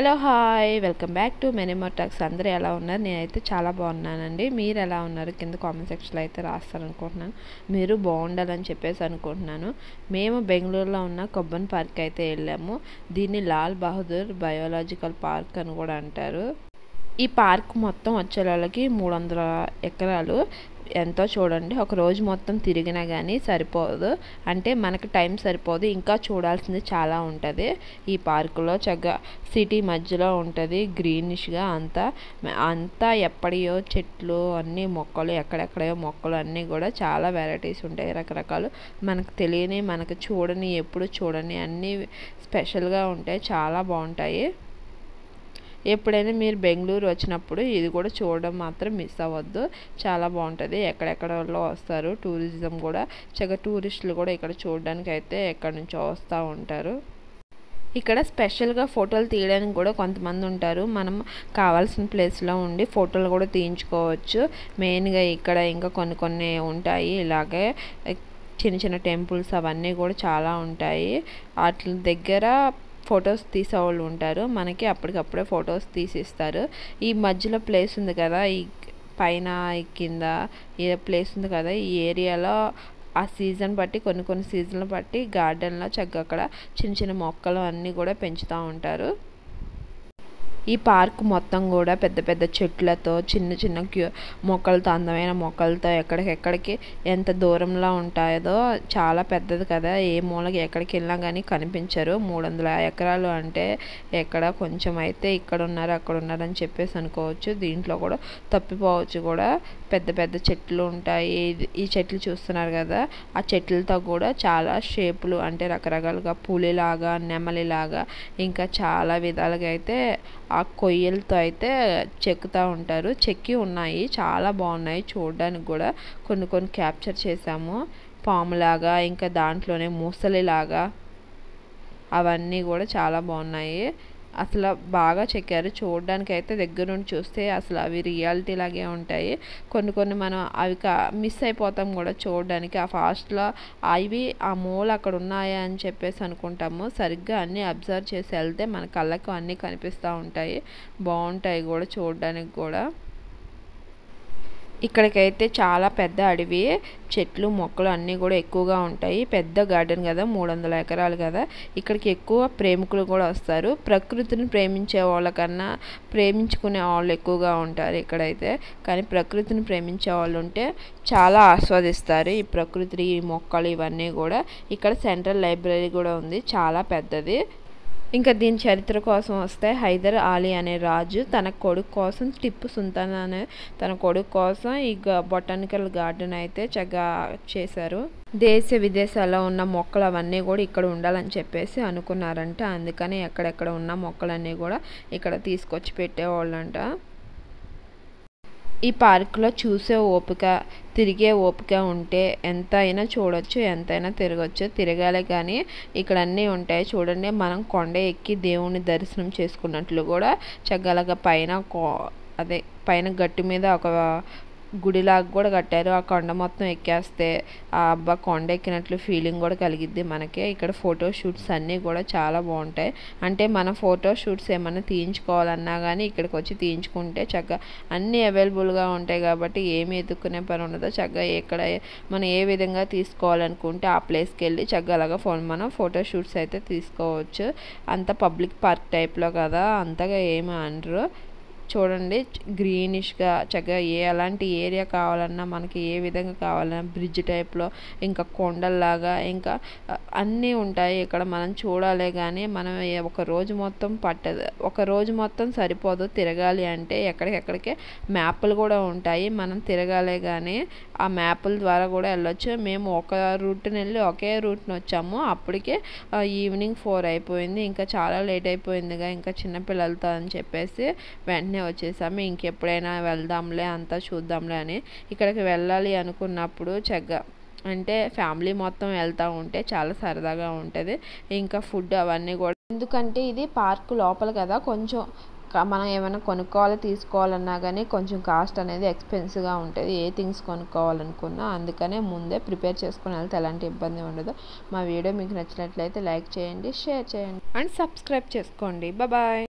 Hello hi welcome back to మెనీ మోర్టాక్స్. అందరూ ఎలా ఉన్నారు? నేనైతే చాలా బాగున్నానండి. మీరు ఎలా ఉన్నారు? కింద కామెంట్ సెక్షన్లో అయితే రాస్తారనుకుంటున్నాను. మీరు బాగుండాలని చెప్పేసి అనుకుంటున్నాను. మేము బెంగళూరులో ఉన్న కొబ్బన్ పార్క్ అయితే వెళ్ళాము. దీన్ని లాల్ బహదూర్ బయోలాజికల్ పార్క్ అని కూడా అంటారు. ఈ పార్క్ మొత్తం వచ్చే వాళ్ళకి 300 ఎకరాలు. ఎంతో చూడండి, ఒక రోజు మొత్తం తిరిగినా కానీ సరిపోదు. అంటే మనకు టైం సరిపోదు, ఇంకా చూడాల్సింది చాలా ఉంటుంది. ఈ పార్కులో చక్కగా సిటీ మధ్యలో ఉంటుంది, గ్రీనిష్గా అంతా ఎప్పటియో చెట్లు అన్నీ మొక్కలు, ఎక్కడెక్కడయో మొక్కలు అన్నీ కూడా చాలా వెరైటీస్ ఉంటాయి. రకరకాలు మనకు తెలియని, మనకు చూడని, ఎప్పుడు చూడని అన్నీ స్పెషల్గా ఉంటాయి, చాలా బాగుంటాయి. ఎప్పుడైనా మీరు బెంగళూరు వచ్చినప్పుడు ఇది కూడా చూడడం మాత్రం మిస్ అవ్వద్దు, చాలా బాగుంటుంది. ఎక్కడెక్కడలో వస్తారు టూరిజం కూడా, చక్కగా టూరిస్టులు కూడా ఇక్కడ చూడడానికి అయితే ఎక్కడి నుంచో వస్తూ ఉంటారు. ఇక్కడ స్పెషల్గా ఫోటోలు తీయడానికి కూడా కొంతమంది ఉంటారు. మనం కావాల్సిన ప్లేస్లో ఉండి ఫోటోలు కూడా తీయించుకోవచ్చు. మెయిన్గా ఇక్కడ ఇంకా కొన్ని ఉంటాయి, ఇలాగే చిన్న చిన్న టెంపుల్స్ అవన్నీ కూడా చాలా ఉంటాయి. వాటి దగ్గర ఫొటోస్ తీసేవాళ్ళు ఉంటారు, మనకి అప్పటికప్పుడే ఫొటోస్ తీసిస్తారు. ఈ మధ్యలో ప్లేస్ ఉంది కదా, ఈ పైన ఈ కింద ఏ ప్లేస్ ఉంది కదా, ఈ ఏరియాలో ఆ సీజన్ బట్టి కొన్ని సీజన్లు బట్టి గార్డెన్లో చక్కగా అక్కడ చిన్న చిన్న మొక్కలు అన్నీ కూడా పెంచుతూ ఉంటారు. ఈ పార్క్ మొత్తం కూడా పెద్ద పెద్ద చెట్లతో, చిన్న చిన్న మొక్కలతో, అందమైన మొక్కలతో ఎక్కడికి ఎంత దూరంలో ఉంటాయో, చాలా పెద్దది కదా, ఏ మూలకి ఎక్కడికి వెళ్ళినా కానీ కనిపించరు. 300 ఎకరాలు అంటే ఎక్కడ కొంచెం అయితే ఇక్కడ ఉన్నారు అక్కడ ఉన్నారని చెప్పేసి అనుకోవచ్చు. దీంట్లో కూడా తప్పిపోవచ్చు కూడా. పెద్ద పెద్ద చెట్లు ఉంటాయి. ఈ చెట్లు చూస్తున్నారు కదా, ఆ చెట్లతో కూడా చాలా షేపులు, అంటే రకరకాలుగా పులిలాగా, నెమలిలాగా, ఇంకా చాలా విధాలుగా అయితే ఆ కొయ్యలతో అయితే చెక్కుతూ ఉంటారు. చెక్కి ఉన్నాయి, చాలా బాగున్నాయి చూడడానికి కూడా. కొన్ని క్యాప్చర్ చేసాము, పాములాగా, ఇంకా దాంట్లోనే మూసలిలాగా, అవన్నీ కూడా చాలా బాగున్నాయి. అసలు బాగా చెక్కారు చూడడానికి అయితే. దగ్గర నుండి చూస్తే అసలు అవి రియాలిటీ లాగే ఉంటాయి. కొన్ని మనం అవి మిస్ అయిపోతాం కూడా చూడడానికి. ఆ ఫాస్ట్లో అవి ఆ మూల అక్కడ ఉన్నాయా అని చెప్పేసి అనుకుంటాము. సరిగ్గా అన్నీ అబ్జర్వ్ చేసి వెళ్తే మన కళ్ళకు అన్నీ కనిపిస్తూ ఉంటాయి, బాగుంటాయి కూడా చూడడానికి కూడా. ఇక్కడికైతే చాలా పెద్ద అడవి, చెట్లు మొక్కలు అన్నీ కూడా ఎక్కువగా ఉంటాయి. పెద్ద గార్డెన్ కదా, 300 ఎకరాలు కదా, ఇక్కడికి ఎక్కువ ప్రేమికులు కూడా వస్తారు. ప్రకృతిని ప్రేమించే వాళ్ళకన్నా ప్రేమించుకునే వాళ్ళు ఎక్కువగా ఉంటారు ఇక్కడైతే. కానీ ప్రకృతిని ప్రేమించే వాళ్ళు ఉంటే చాలా ఆస్వాదిస్తారు ఈ ప్రకృతి, ఈ మొక్కలు ఇవన్నీ కూడా. ఇక్కడ సెంట్రల్ లైబ్రరీ కూడా ఉంది, చాలా పెద్దది. ఇంకా దీని చరిత్ర కోసం వస్తే, హైదర్ అలీ అనే రాజు తన కొడుకు కోసం, టిప్పు సుల్తాన్ అనే తన కొడుకు కోసం ఈ బొటానికల్ గార్డెన్ అయితే చక్కగా చేశారు. దేశ విదేశాల్లో ఉన్న మొక్కలు అవన్నీ కూడా ఇక్కడ ఉండాలని చెప్పేసి అనుకున్నారంట. అందుకని ఎక్కడెక్కడ ఉన్న మొక్కలన్నీ కూడా ఇక్కడ తీసుకొచ్చి పెట్టేవాళ్ళంట. ఈ పార్కులో చూసే ఓపిక, తిరిగే ఓపిక ఉంటే ఎంతైనా చూడొచ్చు, ఎంతైనా తిరగచ్చు. తిరగాలే కానీ ఇక్కడ అన్నీ ఉంటాయి చూడండి. మనం కొండ ఎక్కి దేవుని దర్శనం చేసుకున్నట్లు కూడా చక్కగా పైన గట్టు మీద ఒక గుడిలాగా కూడా కట్టారు. ఆ కొండ మొత్తం ఎక్కేస్తే ఆ అబ్బా కొండ ఎక్కినట్లు ఫీలింగ్ కూడా కలిగిద్ది మనకే. ఇక్కడ ఫోటో షూట్స్ అన్నీ కూడా చాలా బాగుంటాయి. అంటే మనం ఫోటో షూట్స్ ఏమన్నా తీయించుకోవాలన్నా కానీ ఇక్కడికి వచ్చి తీయించుకుంటే చక్కగా అన్నీ అవైలబుల్గా ఉంటాయి కాబట్టి ఏమి ఎత్తుక్కునే పని ఉండదు. చక్కగా ఎక్కడ మనం ఏ విధంగా తీసుకోవాలనుకుంటే ఆ ప్లేస్కి వెళ్ళి చక్కగా అలాగా మనం ఫోటో షూట్స్ అయితే తీసుకోవచ్చు. అంత పబ్లిక్ పార్క్ టైప్లో కదా, అంతగా ఏమి అనరు. చూడండి, గ్రీనిష్గా చక్కగా అలాంటి ఏరియా కావాలన్నా, మనకి ఏ విధంగా కావాలన్నా, బ్రిడ్జ్ టైప్లో, ఇంకా కొండల్లాగా, ఇంకా అన్నీ ఉంటాయి ఇక్కడ. మనం చూడాలే కానీ మనం ఒక రోజు మొత్తం పట్టదు, ఒక రోజు మొత్తం సరిపోదు తిరగాలి అంటే. ఎక్కడికెక్కడికే మ్యాప్లు కూడా ఉంటాయి, మనం తిరగాలే కానీ ఆ మ్యాప్ల ద్వారా కూడా వెళ్ళొచ్చు. మేము ఒక రూట్ని వెళ్ళి ఒకే రూట్ని వచ్చాము, అప్పటికే ఈవినింగ్ 4 అయిపోయింది. ఇంకా చాలా లేట్ అయిపోయిందిగా, ఇంకా చిన్నపిల్లలతో అని చెప్పేసి వెంటనే వచ్చేసాము. ఇంకెప్పుడైనా వెళ్దాంలే, అంతా చూద్దాంలే అని. ఇక్కడికి వెళ్ళాలి అనుకున్నప్పుడు చక్కగా అంటే ఫ్యామిలీ మొత్తం వెళ్తూ ఉంటే చాలా సరదాగా ఉంటుంది. ఇంకా ఫుడ్ అవన్నీ కూడా, ఎందుకంటే ఇది పార్క్ లోపల కదా, కొంచెం మనం ఏమైనా కొనుక్కోవాలి తీసుకోవాలన్నా కానీ కొంచెం కాస్ట్ అనేది ఎక్స్పెన్సివ్గా ఉంటుంది, ఏ థింగ్స్ కొనుక్కోవాలనుకున్నా. అందుకనే ముందే ప్రిపేర్ చేసుకుని వెళ్తే ఎలాంటి ఇబ్బంది ఉండదు. మా వీడియో మీకు నచ్చినట్లయితే లైక్ చేయండి, షేర్ చేయండి అండ్ సబ్స్క్రైబ్ చేసుకోండి. బాయ్.